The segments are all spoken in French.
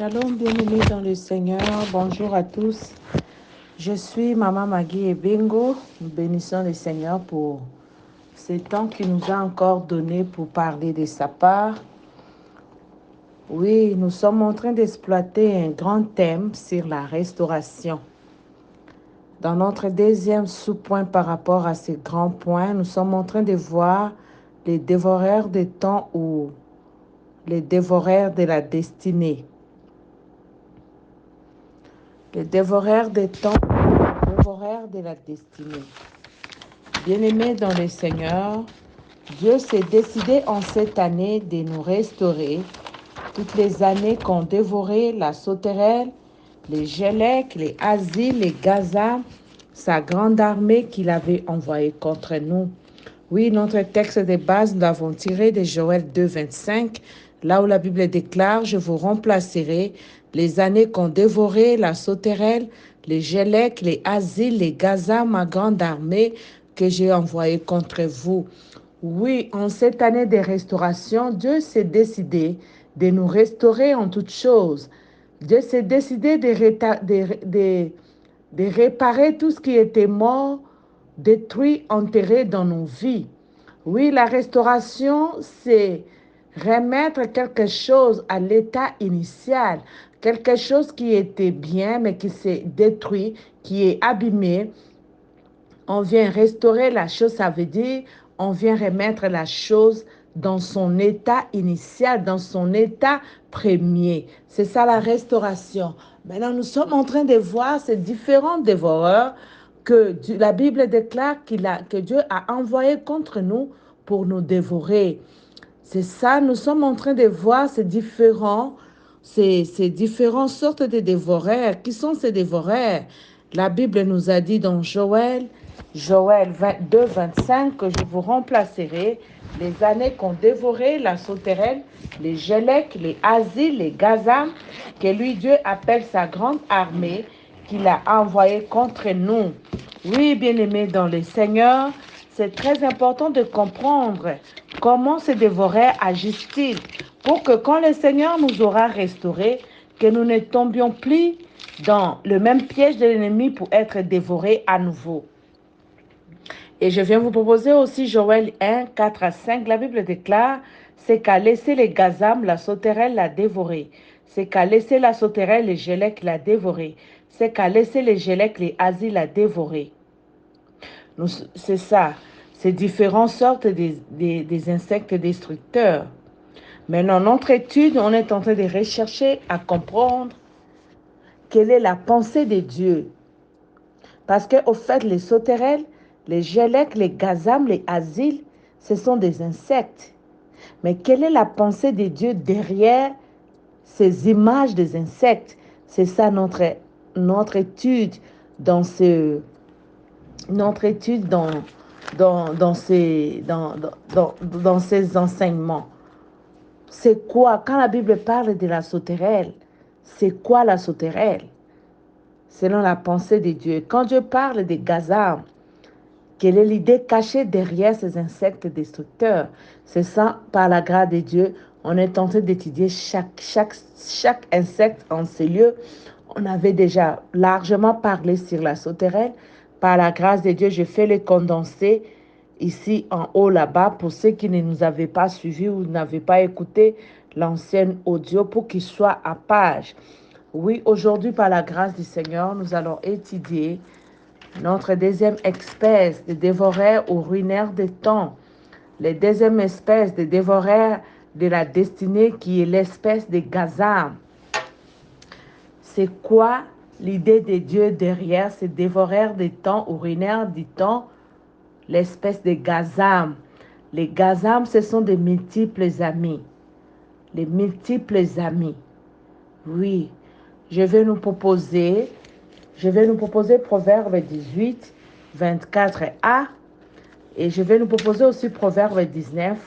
Shalom, bien-aimés dans le Seigneur. Bonjour à tous. Je suis Maman Magui et Bingo. Nous bénissons le Seigneur pour ce temps qu'il nous a encore donné pour parler de sa part. Oui, nous sommes en train d'exploiter un grand thème sur la restauration. Dans notre deuxième sous-point par rapport à ce grand point, nous sommes en train de voir les dévoreurs des temps ou les dévoreurs de la destinée. Les dévoreurs des temps, les dévoreurs de la destinée. Bien-aimés dans le Seigneur, Dieu s'est décidé en cette année de nous restaurer toutes les années qu'ont dévoré la sauterelle, les Gélèques, les Asiles, les Gaza, sa grande armée qu'il avait envoyée contre nous. Oui, notre texte de base, nous l'avons tiré de Joël 2, 25, là où la Bible déclare « Je vous remplacerai les années qu'ont dévoré la sauterelle, les Gélèques, les Asiles, les Gaza, ma grande armée que j'ai envoyée contre vous. » Oui, en cette année de restauration, Dieu s'est décidé de nous restaurer en toutes choses. Dieu s'est décidé de réparer tout ce qui était mort, détruit, enterré dans nos vies. Oui, la restauration, c'est remettre quelque chose à l'état initial, quelque chose qui était bien mais qui s'est détruit, qui est abîmé. On vient restaurer la chose, ça veut dire on vient remettre la chose dans son état initial, dans son état premier. C'est ça la restauration. Maintenant, nous sommes en train de voir ces différents dévoreurs que la Bible déclare que Dieu a envoyés contre nous pour nous dévorer. C'est ça, nous sommes en train de voir ces différentes sortes de dévoreurs. Qui sont ces dévoreurs? La Bible nous a dit dans Joël 2, 25 que je vous remplacerai les années qu'ont dévoré la sauterelle, les Gélèques, les Asiles, les Gaza, que lui Dieu appelle sa grande armée qu'il a envoyée contre nous. Oui, bien-aimés dans le Seigneur, c'est très important de comprendre comment ces dévoreurs agissent-ils pour que quand le Seigneur nous aura restaurés, que nous ne tombions plus dans le même piège de l'ennemi pour être dévorés à nouveau. Et je viens vous proposer aussi Joël 1, 4 à 5. La Bible déclare, c'est qu'à laisser les Gazam, la sauterelle l'a dévoré. C'est qu'à laisser la sauterelle, les Gélèques l'a dévoré. C'est qu'à laisser les Gélèques, les Asiles l'a dévoré. C'est ça, c'est différentes sortes des insectes destructeurs. Mais dans notre étude, on est en train de rechercher à comprendre quelle est la pensée de Dieu. Parce qu'au fait, les sauterelles, les Gélèques, les Gazam, les Asiles, ce sont des insectes. Mais quelle est la pensée de Dieu derrière ces images des insectes? C'est ça notre étude dans dans ces enseignements. C'est quoi? Quand la Bible parle de la sauterelle, c'est quoi la sauterelle? Selon la pensée de Dieu. Quand Dieu parle des Gaza, quelle est l'idée cachée derrière ces insectes destructeurs? C'est ça, par la grâce de Dieu, on est en train d'étudier chaque insecte en ces lieux. On avait déjà largement parlé sur la sauterelle. Par la grâce de Dieu, je fais les condensés ici en haut là-bas pour ceux qui ne nous avaient pas suivis ou n'avaient pas écouté l'ancienne audio pour qu'ils soient à page. Oui, aujourd'hui, par la grâce du Seigneur, nous allons étudier notre deuxième espèce de dévoreurs ou ruinaires des temps. La deuxième espèce de dévoreurs de la destinée qui est l'espèce de Gaza. C'est quoi l'idée de Dieu derrière ces dévoreurs des temps ou ruinaires du temps? L'espèce de Gazam. Les Gazam, ce sont des multiples amis. Les multiples amis. Oui, je vais nous proposer Proverbe 18, 24a. Et je vais nous proposer aussi Proverbe 19,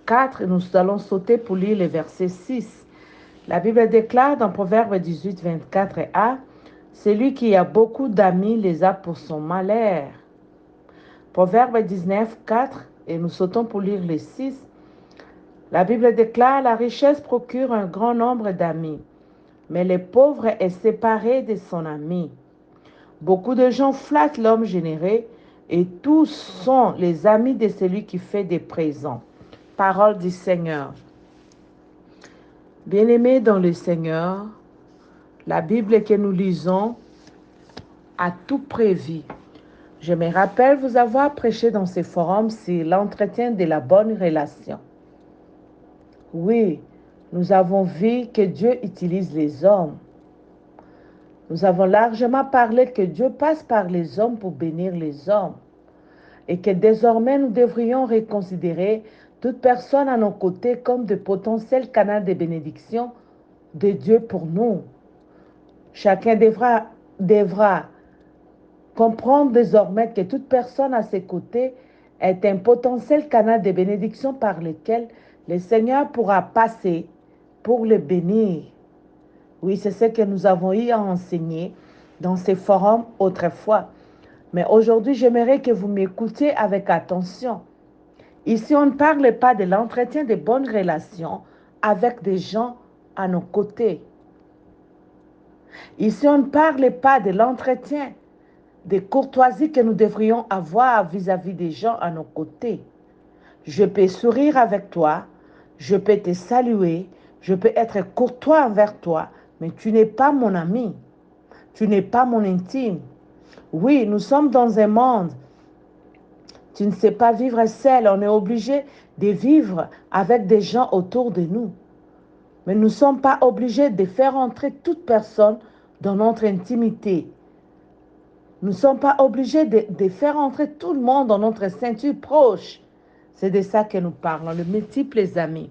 4. Et nous allons sauter pour lire le verset 6. La Bible déclare dans Proverbe 18, 24a, celui qui a beaucoup d'amis les a pour son malheur. Proverbe 19, 4, et nous sautons pour lire les 6. La Bible déclare, la richesse procure un grand nombre d'amis, mais le pauvre est séparé de son ami. Beaucoup de gens flattent l'homme généreux et tous sont les amis de celui qui fait des présents. Parole du Seigneur. Bien-aimés dans le Seigneur, la Bible que nous lisons a tout prévu. Je me rappelle vous avoir prêché dans ces forums sur l'entretien de la bonne relation. Oui, nous avons vu que Dieu utilise les hommes. Nous avons largement parlé que Dieu passe par les hommes pour bénir les hommes et que désormais nous devrions reconsidérer toute personne à nos côtés comme de potentiels canaux de bénédiction de Dieu pour nous. Chacun devra comprendre désormais que toute personne à ses côtés est un potentiel canal de bénédiction par lequel le Seigneur pourra passer pour le bénir. Oui, c'est ce que nous avons eu à enseigner dans ces forums autrefois. Mais aujourd'hui, j'aimerais que vous m'écoutiez avec attention. Ici, on ne parle pas de l'entretien de bonnes relations avec des gens à nos côtés. Ici, on ne parle pas de l'entretien de courtoisie que nous devrions avoir vis-à-vis des gens à nos côtés. Je peux sourire avec toi, je peux te saluer, je peux être courtois envers toi, mais tu n'es pas mon ami, tu n'es pas mon intime. Oui, nous sommes dans un monde. Tu ne sais pas vivre seul, on est obligé de vivre avec des gens autour de nous. Mais nous ne sommes pas obligés de faire entrer toute personne dans notre intimité. Nous ne sommes pas obligés de faire entrer tout le monde dans notre ceinture proche. C'est de ça que nous parlons, le multiples amis.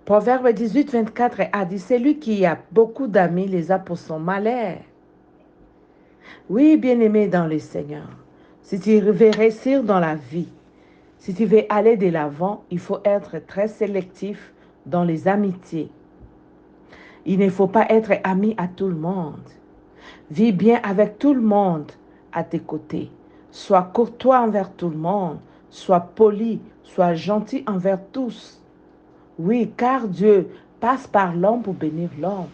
Proverbe 18, 24 a dit, celui qui a beaucoup d'amis les a pour son malheur. Oui, bien-aimé dans le Seigneur, si tu veux réussir dans la vie, si tu veux aller de l'avant, il faut être très sélectif dans les amitiés. Il ne faut pas être ami à tout le monde. Vis bien avec tout le monde à tes côtés. Sois courtois envers tout le monde. Sois poli, sois gentil envers tous. Oui, car Dieu passe par l'homme pour bénir l'homme.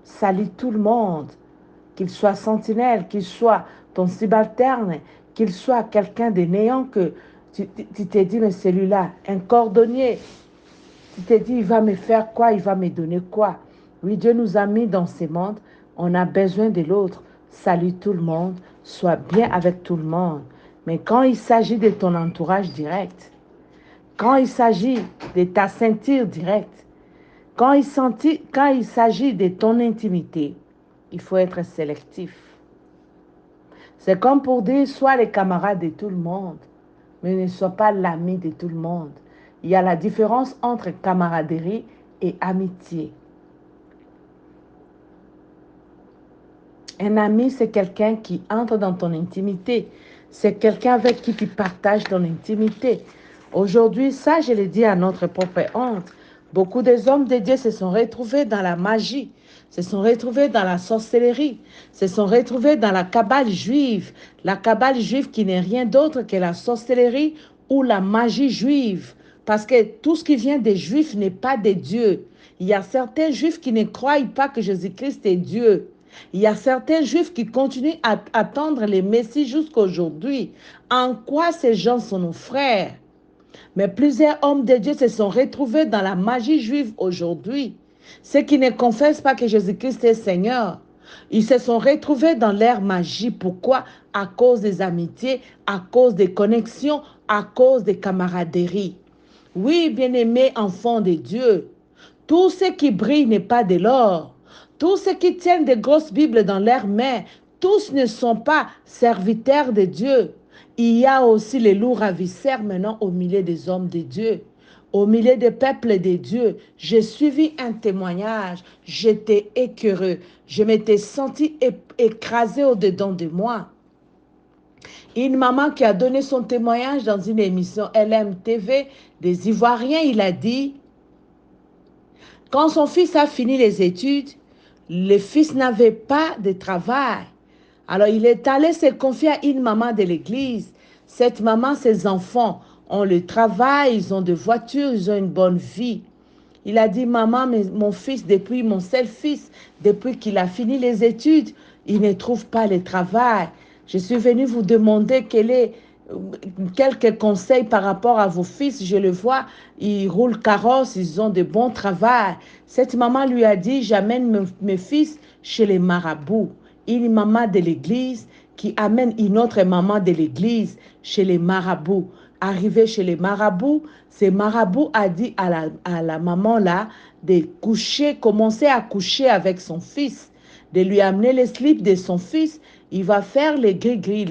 Salue tout le monde, qu'il soit sentinelle, qu'il soit ton subalterne, qu'il soit quelqu'un de néant que tu t'es dit, mais celui-là, un cordonnier, tu t'es dit, il va me faire quoi, il va me donner quoi. Oui, Dieu nous a mis dans ce monde, on a besoin de l'autre. Salue tout le monde, sois bien avec tout le monde. Mais quand il s'agit de ton entourage direct, quand il s'agit de ta ceinture directe, quand il s'agit de ton intimité, il faut être sélectif. C'est comme pour dire, sois les camarades de tout le monde, mais ne sois pas l'ami de tout le monde. Il y a la différence entre camaraderie et amitié. Un ami, c'est quelqu'un qui entre dans ton intimité. C'est quelqu'un avec qui tu partages ton intimité. Aujourd'hui, ça, je le dis à notre propre honte. Beaucoup des hommes de Dieu se sont retrouvés dans la magie, se sont retrouvés dans la sorcellerie, se sont retrouvés dans la cabale juive. La cabale juive qui n'est rien d'autre que la sorcellerie ou la magie juive. Parce que tout ce qui vient des Juifs n'est pas de Dieu. Il y a certains Juifs qui ne croient pas que Jésus-Christ est Dieu. Il y a certains Juifs qui continuent à attendre les Messies jusqu'à aujourd'hui. En quoi ces gens sont nos frères? Mais plusieurs hommes de Dieu se sont retrouvés dans la magie juive aujourd'hui. Ceux qui ne confessent pas que Jésus-Christ est Seigneur. Ils se sont retrouvés dans leur magie. Pourquoi? À cause des amitiés, à cause des connexions, à cause des camaraderies. Oui, bien-aimés enfants de Dieu, tout ce qui brille n'est pas de l'or. Tous ceux qui tiennent des grosses Bibles dans leurs mains, tous ne sont pas serviteurs de Dieu. Il y a aussi les loups ravisseurs maintenant au milieu des hommes de Dieu, au milieu des peuples de Dieu. J'ai suivi un témoignage, j'étais écœureux, je m'étais senti écrasé au-dedans de moi. Une maman qui a donné son témoignage dans une émission LMTV des Ivoiriens, il a dit, quand son fils a fini les études, le fils n'avait pas de travail. Alors il est allé se confier à une maman de l'église. Cette maman, ses enfants ont le travail, ils ont des voitures, ils ont une bonne vie. Il a dit, maman, mais mon fils, depuis mon seul fils, depuis qu'il a fini les études, il ne trouve pas le travail. Je suis venue vous demander quelques conseils par rapport à vos fils. Je le vois, ils roulent carrosse, ils ont de bons travaux. Cette maman lui a dit, j'amène mes fils chez les marabouts. Une maman de l'église qui amène une autre maman de l'église chez les marabouts. Arrivé chez les marabouts, ces marabouts a dit à la maman là de commencer à coucher avec son fils, de lui amener les slips de son fils. Il va faire les gris-gris,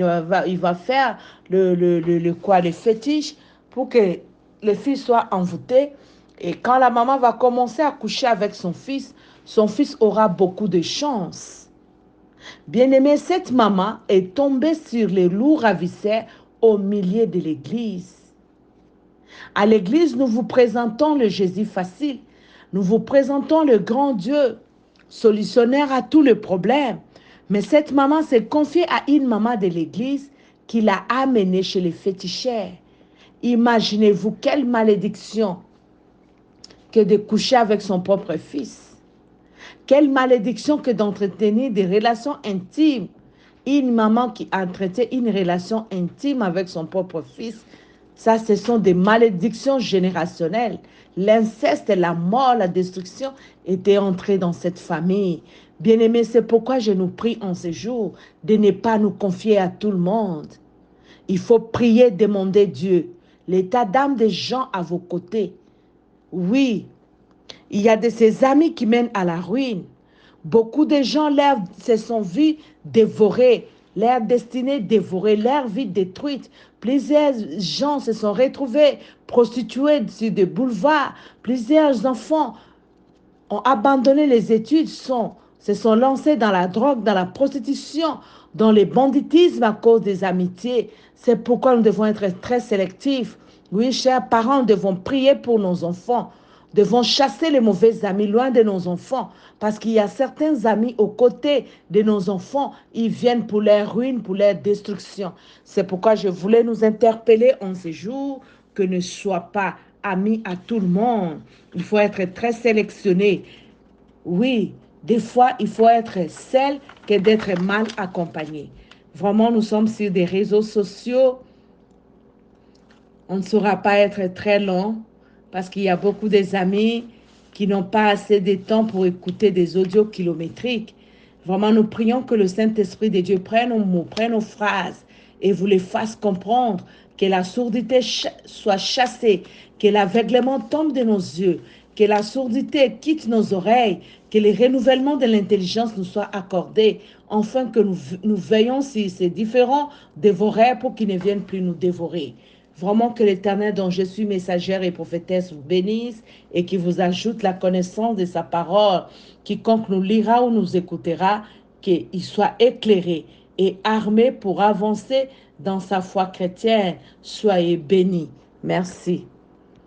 il va faire le fétiche pour que le fils soit envoûté. Et quand la maman va commencer à coucher avec son fils aura beaucoup de chance. Bien-aimé, cette maman est tombée sur les loups ravisseurs au milieu de l'église. À l'église, nous vous présentons le Jésus facile. Nous vous présentons le grand Dieu, solutionnaire à tous les problèmes. Mais cette maman s'est confiée à une maman de l'église qui l'a amenée chez les féticheurs. Imaginez-vous quelle malédiction que de coucher avec son propre fils. Quelle malédiction que d'entretenir des relations intimes. Une maman qui a traité une relation intime avec son propre fils, ça, ce sont des malédictions générationnelles. L'inceste, la mort, la destruction étaient entrés dans cette famille. Bien-aimés, c'est pourquoi je nous prie en ce jour de ne pas nous confier à tout le monde. Il faut prier, demander Dieu. L'état d'âme des gens à vos côtés. Oui, il y a de ces amis qui mènent à la ruine. Beaucoup de gens se sont vus dévorés, leur destinée dévorée, leur vie détruite. Plusieurs gens se sont retrouvés prostitués sur des boulevards. Plusieurs enfants ont abandonné les études, se sont lancés dans la drogue, dans la prostitution, dans le banditisme à cause des amitiés. C'est pourquoi nous devons être très sélectifs. Oui, chers parents, nous devons prier pour nos enfants. Nous devons chasser les mauvais amis loin de nos enfants. Parce qu'il y a certains amis aux côtés de nos enfants. Ils viennent pour leur ruine, pour leur destruction. C'est pourquoi je voulais nous interpeller en ces jours que ne soient pas amis à tout le monde. Il faut être très sélectionné. Oui, des fois, il faut être seul que d'être mal accompagné. Vraiment, nous sommes sur des réseaux sociaux. On ne saura pas être très long parce qu'il y a beaucoup d'amis qui n'ont pas assez de temps pour écouter des audios kilométriques. Vraiment, nous prions que le Saint-Esprit de Dieu prenne nos mots, prenne nos phrases et vous les fasse comprendre, que la sourdité soit chassée, que l'aveuglement tombe de nos yeux, que la sourdité quitte nos oreilles, que le renouvellement de l'intelligence nous soit accordé, afin que nous veillons sur ces différents dévoreurs pour qu'ils ne viennent plus nous dévorer. Vraiment que l'Éternel dont je suis messagère et prophétesse vous bénisse et qui vous ajoute la connaissance de sa parole. Quiconque nous lira ou nous écoutera, qu'il soit éclairé et armé pour avancer dans sa foi chrétienne. Soyez bénis. Merci.